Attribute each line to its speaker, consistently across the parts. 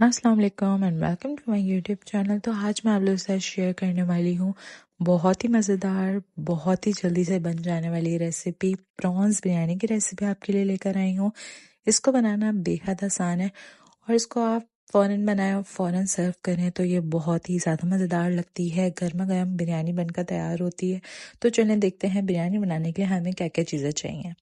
Speaker 1: अस्सलाम वालेकुम and welcome to my YouTube channel. तो आज मैं आप लोगों के साथ शेयर करने वाली हूँ बहुत ही मज़ेदार, बहुत ही जल्दी से बन जाने वाली रेसिपी प्रॉन्स बिरयानी की रेसिपी आपके लिए लेकर आई हूँ। इसको बनाना बेहद आसान है और इसको आप फ़ौरन बनाएं और फ़ौरन सर्व करें तो ये बहुत ही ज़्यादा मज़ेदार लगती है। गर्मा गर्म बिरयानी बनकर तैयार होती है। तो चलें देखते हैं बिरयानी बनाने के लिए हमें क्या क्या चीज़ें चाहिए।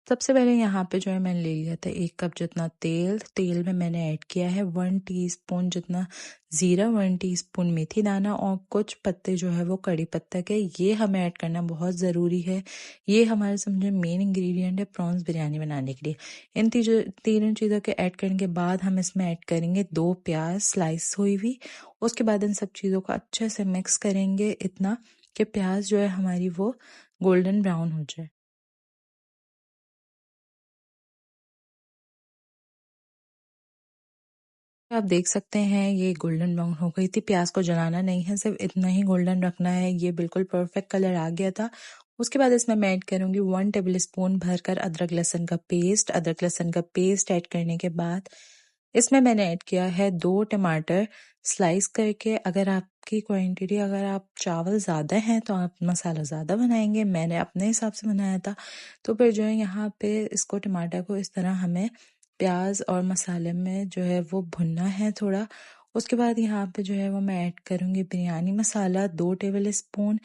Speaker 1: सबसे पहले यहाँ पे जो है मैंने ले लिया था 1 कप जितना तेल। तेल में मैंने ऐड किया है 1 टीस्पून जितना ज़ीरा, 1 टीस्पून मेथी दाना और कुछ पत्ते जो है वो कड़ी पत्ता के, ये हमें ऐड करना बहुत ज़रूरी है। ये हमारे समझे मेन इंग्रेडिएंट है प्रॉन्स बिरयानी बनाने के लिए। इन तीनों चीज़ों के ऐड करने के बाद हम इसमें ऐड करेंगे 2 प्याज स्लाइस हुई हुई। उसके बाद इन सब चीज़ों को अच्छे से मिक्स करेंगे इतना कि प्याज जो है हमारी वो गोल्डन ब्राउन हो जाए। आप देख सकते हैं ये गोल्डन ब्राउन हो गई थी। प्याज को जलाना नहीं है, सिर्फ इतना ही गोल्डन रखना है। ये बिल्कुल परफेक्ट कलर आ गया था। उसके बाद इसमें मैं ऐड करूंगी 1 टेबल स्पून भरकर अदरक लहसुन का पेस्ट। अदरक लहसुन का पेस्ट ऐड करने के बाद इसमें मैंने ऐड किया है 2 टमाटर स्लाइस करके। अगर आपकी क्वांटिटी, अगर आप चावल ज़्यादा हैं तो आप मसाला ज़्यादा बनाएंगे, मैंने अपने हिसाब से बनाया था। तो फिर जो है यहाँ पे इसको टमाटर को इस तरह हमें प्याज और मसाले में जो है वो भुनना है थोड़ा। उसके बाद यहाँ पे जो है वो मैं ऐड करूँगी बिरयानी मसाला 2 टेबल स्पून।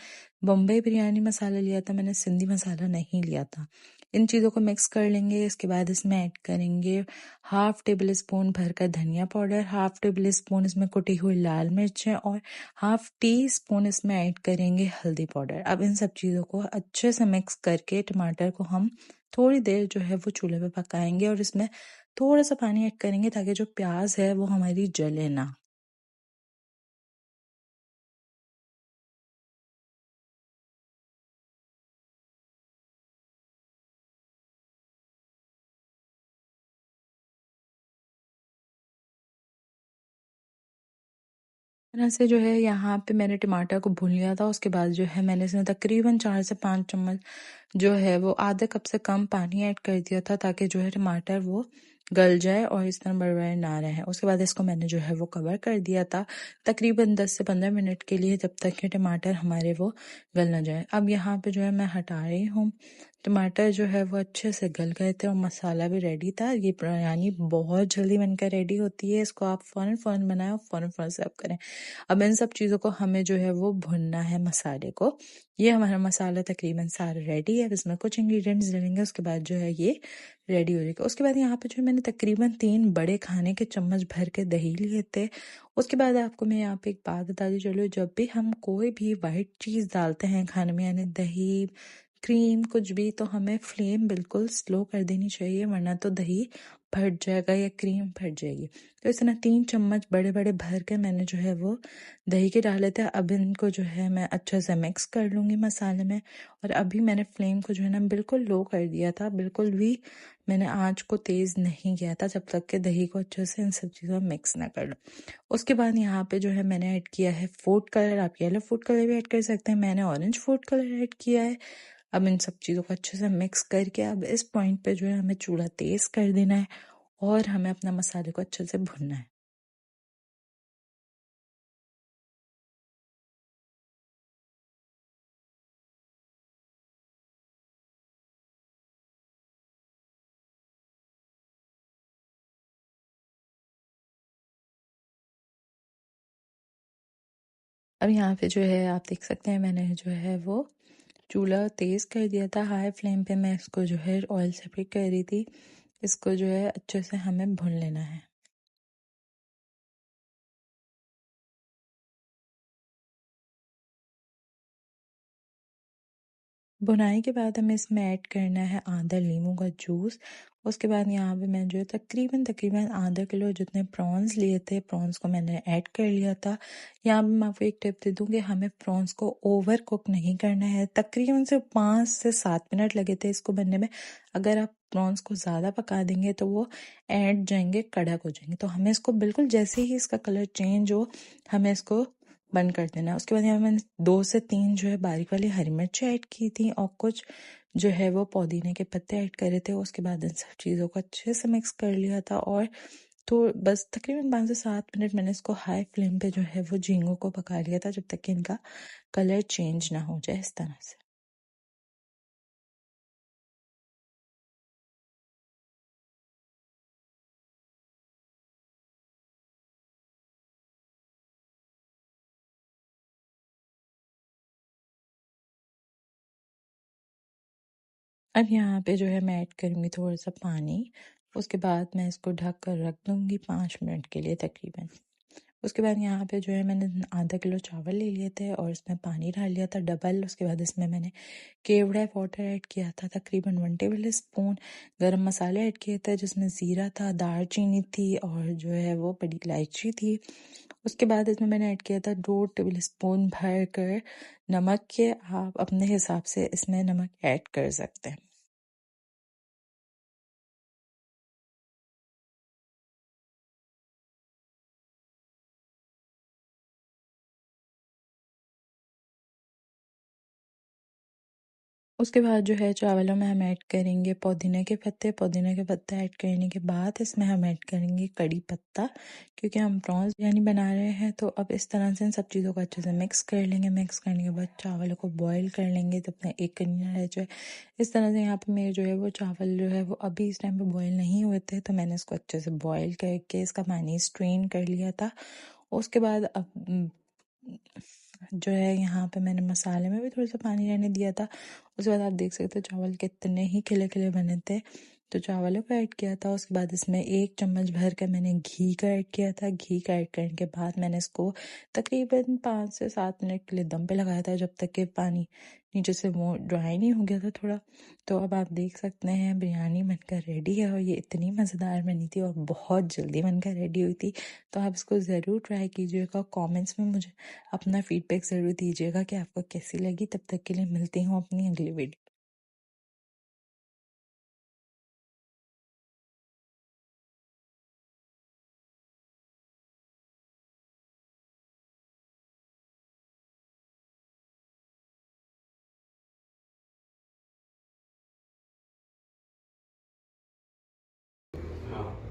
Speaker 1: बम्बई बिरयानी मसाला लिया था मैंने, सिंधी मसाला नहीं लिया था। इन चीज़ों को मिक्स कर लेंगे। इसके बाद इसमें ऐड करेंगे हाफ टेबल स्पून भरकर धनिया पाउडर, हाफ टेबल स्पून इसमें कुटी हुई लाल मिर्चें और हाफ टी स्पून इसमें ऐड करेंगे हल्दी पाउडर। अब इन सब चीज़ों को अच्छे से मिक्स करके टमाटर को हम थोड़ी देर जो है वो चूल्हे पे पकाएंगे और इसमें थोड़ा सा पानी ऐड करेंगे ताकि जो प्याज है वो हमारी जले ना। तरह से जो है यहाँ पे मैंने टमाटर को भून लिया था। उसके बाद जो है मैंने इसमें तकरीबन 4 से 5 चम्मच जो है वो आधे कप से कम पानी ऐड कर दिया था ताकि जो है टमाटर वो गल जाए और इस तरह बड़बड़ाए ना रहे। उसके बाद इसको मैंने जो है वो कवर कर दिया था तकरीबन 10 से 15 मिनट के लिए, जब तक कि टमाटर हमारे वो गल ना जाए। अब यहाँ पे जो है मैं हटा रही हूँ। टमाटर जो है वो अच्छे से गल गए थे और मसाला भी रेडी था। ये बिरयानी बहुत जल्दी बनकर रेडी होती है। इसको आप फ़ौरन फ़ौरन बनाएं और फ़ौरन फ़ौरन सर्व करें। अब इन सब चीज़ों को हमें जो है वो भुनना है मसाले को। ये हमारा मसाला तकरीबन सारा रेडी है। अब इसमें कुछ इंग्रेडिएंट्स डालेंगे, उसके बाद जो है ये रेडी हो जाएगा। उसके बाद यहाँ पे जो मैंने तकरीबन 3 बड़े खाने के चम्मच भर के दही लिए थे। उसके बाद आपको मैं यहाँ पे एक बात बता दी चलो, जब भी हम कोई भी वाइट चीज़ डालते हैं खाने में, यानी दही, क्रीम, कुछ भी, तो हमें फ्लेम बिल्कुल स्लो कर देनी चाहिए, वरना तो दही फट जाएगा या क्रीम फट जाएगी। तो इस तरह 3 चम्मच बड़े बड़े भर के मैंने जो है वो दही के डाले थे। अब इनको जो है मैं अच्छे से मिक्स कर लूँगी मसाले में। और अभी मैंने फ्लेम को जो है ना बिल्कुल लो कर दिया था, बिल्कुल भी मैंने आँच को तेज़ नहीं किया था जब तक कि दही को अच्छे से इन सब चीज़ों में मिक्स ना कर लो। उसके बाद यहाँ पे जो है मैंने ऐड किया है फूड कलर। आप येलो फूड कलर भी ऐड कर सकते हैं, मैंने ऑरेंज फूड कलर ऐड किया है। अब इन सब चीज़ों को अच्छे से मिक्स करके अब इस पॉइंट पे जो है हमें चूल्हा तेज़ कर देना है और हमें अपना मसाले को अच्छे से भुनना है। अब यहाँ पे जो है आप देख सकते हैं मैंने जो है वो चूल्हा तेज़ कर दिया था। हाई फ्लेम पे मैं इसको जो है ऑयल सेपरेट कर रही थी। इसको जो है अच्छे से हमें भून लेना है। भुनाई के बाद हमें इसमें ऐड करना है आधा नींबू का जूस। उसके बाद यहाँ पे मैं जो है तकरीबन तकरीबन आधा किलो जितने प्रॉन्स लिए थे, प्रॉन्स को मैंने ऐड कर लिया था। यहाँ पे मैं आपको एक टिप दे दूँ कि हमें प्रॉन्स को ओवर कुक नहीं करना है। तकरीबन से 5 से 7 मिनट लगे थे इसको बनने में। अगर आप प्रॉन्स को ज़्यादा पका देंगे तो वो ऐड जाएंगे, कड़क हो जाएंगे। तो हमें इसको बिल्कुल जैसे ही इसका कलर चेंज हो हमें इसको बंद कर देना है। उसके बाद यहाँ मैंने 2 से 3 जो है बारीक वाली हरी मिर्च ऐड की थी और कुछ जो है वो पुदीने के पत्ते ऐड करे थे। उसके बाद इन सब चीज़ों को अच्छे से मिक्स कर लिया था और तो बस तकरीबन 5 से 7 मिनट मैंने इसको हाई फ्लेम पे जो है वो झींगों को पका लिया था, जब तक कि इनका कलर चेंज ना हो जाए, इस तरह से। अब यहाँ पे जो है मैं ऐड करूँगी थोड़ा-सा पानी। उसके बाद मैं इसको ढक कर रख दूँगी 5 मिनट के लिए तकरीबन। उसके बाद यहाँ पे जो है मैंने आधा किलो चावल ले लिए थे और इसमें पानी डाल लिया था डबल। उसके बाद इसमें मैंने केवड़ा वाटर ऐड किया था, तकरीबन 1 टेबल स्पून गरम मसाले ऐड किए थे, जिसमें ज़ीरा था, दालचीनी थी और जो है वो बड़ी इलायची थी। उसके बाद इसमें मैंने ऐड किया था 2 टेबल स्पून भर कर नमक के। आप अपने हिसाब से इसमें नमक ऐड कर सकते हैं। उसके बाद जो है चावलों में हम ऐड करेंगे पुदीने के पत्ते। पुदीने के पत्ते ऐड करने के बाद इसमें हम ऐड करेंगे कड़ी पत्ता, क्योंकि हम प्रॉन्स बिरयानी बना रहे हैं। तो अब इस तरह से इन सब चीज़ों को अच्छे से मिक्स कर लेंगे। मिक्स करने के बाद चावलों को बॉईल कर लेंगे जब तक एक कनिया रह जाए। इस तरह से यहाँ पे मेरे जो है वो चावल जो है वो अभी इस टाइम पे बॉईल नहीं हुए थे, तो मैंने इसको अच्छे से बॉईल करके इसका पानी स्ट्रेन कर लिया था। उसके बाद अब जो है यहाँ पे मैंने मसाले में भी थोड़ा सा पानी रहने दिया था। उसके बाद आप देख सकते हो चावल कितने ही खिले खिले बने थे। तो चावलों को ऐड किया था। उसके बाद इसमें 1 चम्मच भर कर मैंने घी का ऐड किया था। घी का ऐड करने के बाद मैंने इसको तकरीबन 5 से 7 मिनट के लिए दम पे लगाया था, जब तक कि पानी नीचे से वो ड्राई नहीं हो गया था थोड़ा। तो अब आप देख सकते हैं बिरयानी बनकर रेडी है और ये इतनी मज़ेदार बनी थी और बहुत जल्दी बनकर रेडी हुई थी। तो आप इसको ज़रूर ट्राई कीजिएगा। कमेंट्स में मुझे अपना फीडबैक ज़रूर दीजिएगा कि आपको कैसी लगी। तब तक के लिए मिलती हूँ अपनी अगली वीडियो।
Speaker 2: हाँ।